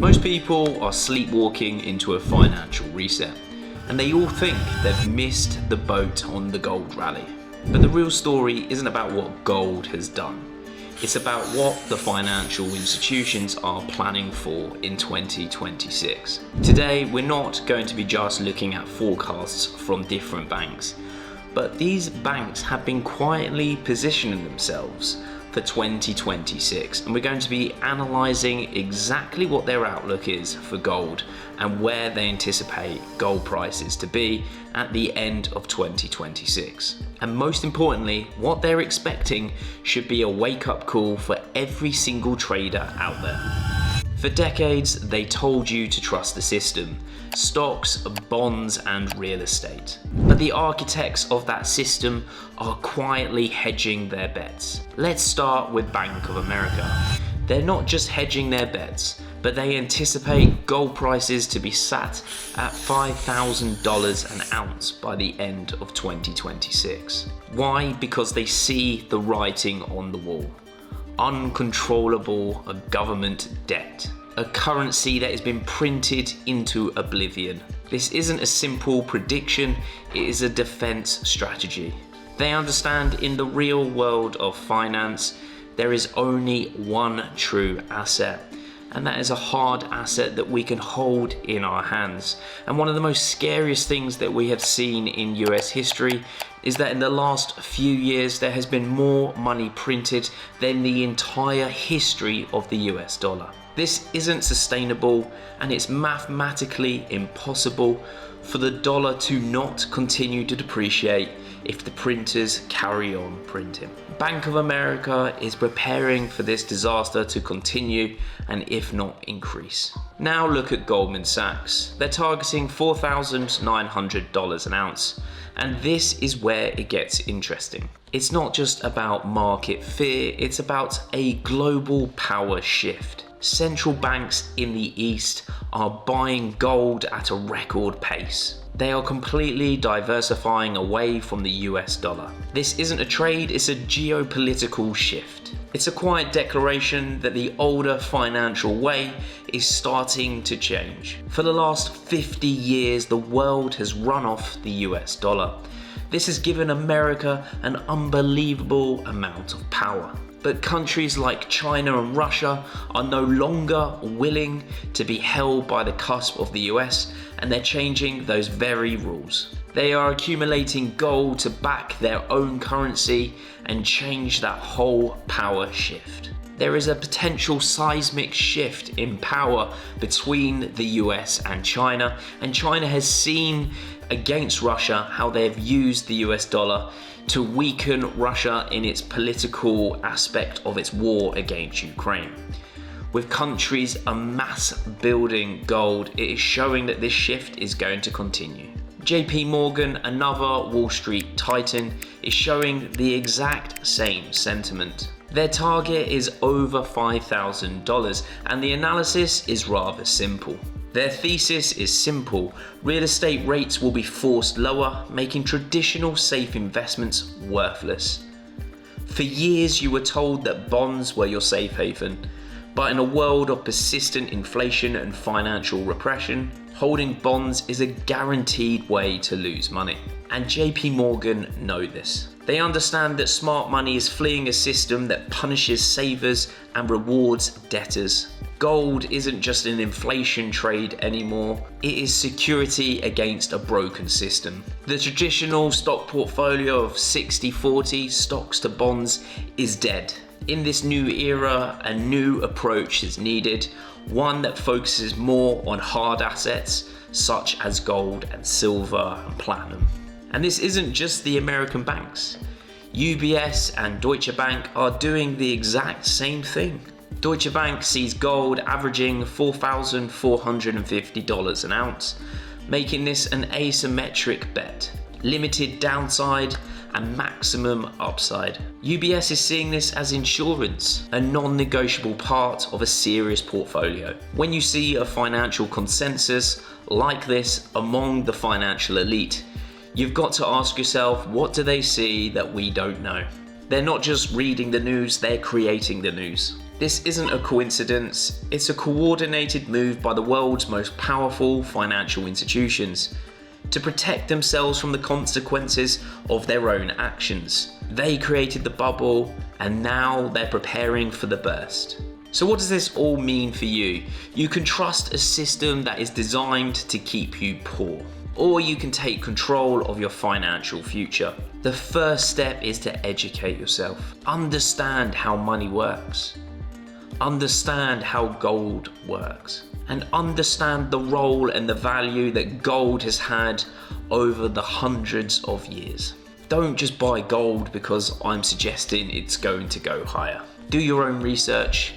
Most people are sleepwalking into a financial reset, and they all think they've missed the boat on the gold rally. But the real story isn't about what gold has done. It's about what the financial institutions are planning for in 2026. Today, we're not going to be just looking at forecasts from different banks, but these banks have been quietly positioning themselves for 2026, and we're going to be analysing exactly what their outlook is for gold and where they anticipate gold prices to be at the end of 2026. And most importantly, what they're expecting should be a wake-up call for every single trader out there. For decades, they told you to trust the system, stocks, bonds, and real estate. But the architects of that system are quietly hedging their bets. Let's start with Bank of America. They're not just hedging their bets, but they anticipate gold prices to be sat at $5,000 an ounce by the end of 2026. Why? Because they see the writing on the wall. Uncontrollable government debt. A currency that has been printed into oblivion. This isn't a simple prediction, it is a defense strategy. They understand in the real world of finance, there is only one true asset, and that is a hard asset that we can hold in our hands. And one of the most scariest things that we have seen in US history is that in the last few years there has been more money printed than the entire history of the US dollar. This isn't sustainable, and it's mathematically impossible for the dollar to not continue to depreciate if the printers carry on printing. Bank of America is preparing for this disaster to continue and if not increase. Now look at Goldman Sachs. They're targeting $4,900 an ounce, and this is where it gets interesting. It's not just about market fear, it's about a global power shift. Central banks in the East are buying gold at a record pace. They are completely diversifying away from the US dollar. This isn't a trade, it's a geopolitical shift. It's a quiet declaration that the older financial way is starting to change. For the last 50 years, the world has run off the US dollar. This has given America an unbelievable amount of power. But countries like China and Russia are no longer willing to be held by the cusp of the US, and they're changing those very rules. They are accumulating gold to back their own currency and change that whole power shift. There is a potential seismic shift in power between the US and China has seen against Russia how they've used the US dollar to weaken Russia in its political aspect of its war against Ukraine. With countries en masse building gold, it is showing that this shift is going to continue. JP Morgan, another Wall Street titan, is showing the exact same sentiment. Their target is over $5,000, and the analysis is rather simple. Their thesis is simple: real estate rates will be forced lower, making traditional safe investments worthless. For years you were told that bonds were your safe haven, but in a world of persistent inflation and financial repression, holding bonds is a guaranteed way to lose money. And JP Morgan know this. They understand that smart money is fleeing a system that punishes savers and rewards debtors. Gold isn't just an inflation trade anymore, it is security against a broken system. The traditional stock portfolio of 60-40 stocks to bonds is dead. In this new era, a new approach is needed, one that focuses more on hard assets such as gold and silver and platinum. And this isn't just the American banks. UBS and Deutsche Bank are doing the exact same thing. Deutsche Bank sees gold averaging $4,450 an ounce, making this an asymmetric bet. Limited downside and maximum upside. UBS is seeing this as insurance, a non-negotiable part of a serious portfolio. When you see a financial consensus like this among the financial elite, you've got to ask yourself, what do they see that we don't know? They're not just reading the news, they're creating the news. This isn't a coincidence, it's a coordinated move by the world's most powerful financial institutions to protect themselves from the consequences of their own actions. They created the bubble and now they're preparing for the burst. So what does this all mean for you? You can trust a system that is designed to keep you poor, or you can take control of your financial future. The first step is to educate yourself. Understand how money works. Understand how gold works. And understand the role and the value that gold has had over the hundreds of years. Don't just buy gold because I'm suggesting it's going to go higher. Do your own research,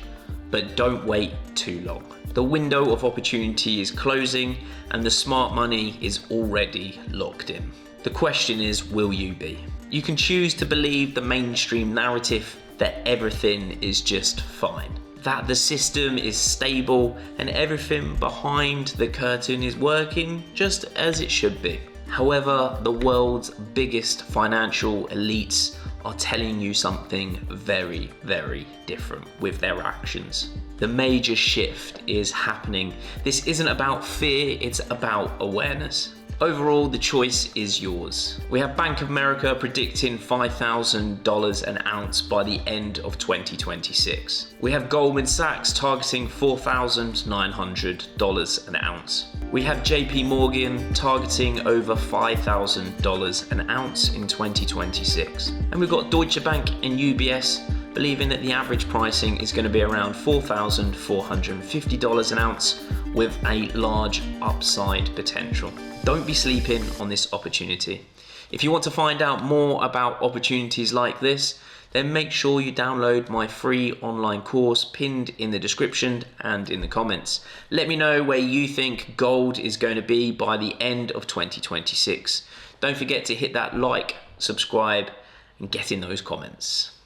but don't wait too long. The window of opportunity is closing and the smart money is already locked in. The question is, will you be? You can choose to believe the mainstream narrative that everything is just fine, that the system is stable and everything behind the curtain is working just as it should be. However, the world's biggest financial elites are telling you something very, very different with their actions. The major shift is happening. This isn't about fear, it's about awareness. Overall, the choice is yours. We have Bank of America predicting $5,000 an ounce by the end of 2026. We have Goldman Sachs targeting $4,900 an ounce. We have JP Morgan targeting over $5,000 an ounce in 2026. And we've got Deutsche Bank and UBS believing that the average pricing is going to be around $4,450 an ounce with a large upside potential. Don't be sleeping on this opportunity. If you want to find out more about opportunities like this, then make sure you download my free online course pinned in the description and in the comments. Let me know where you think gold is going to be by the end of 2026. Don't forget to hit that like, subscribe, and get in those comments.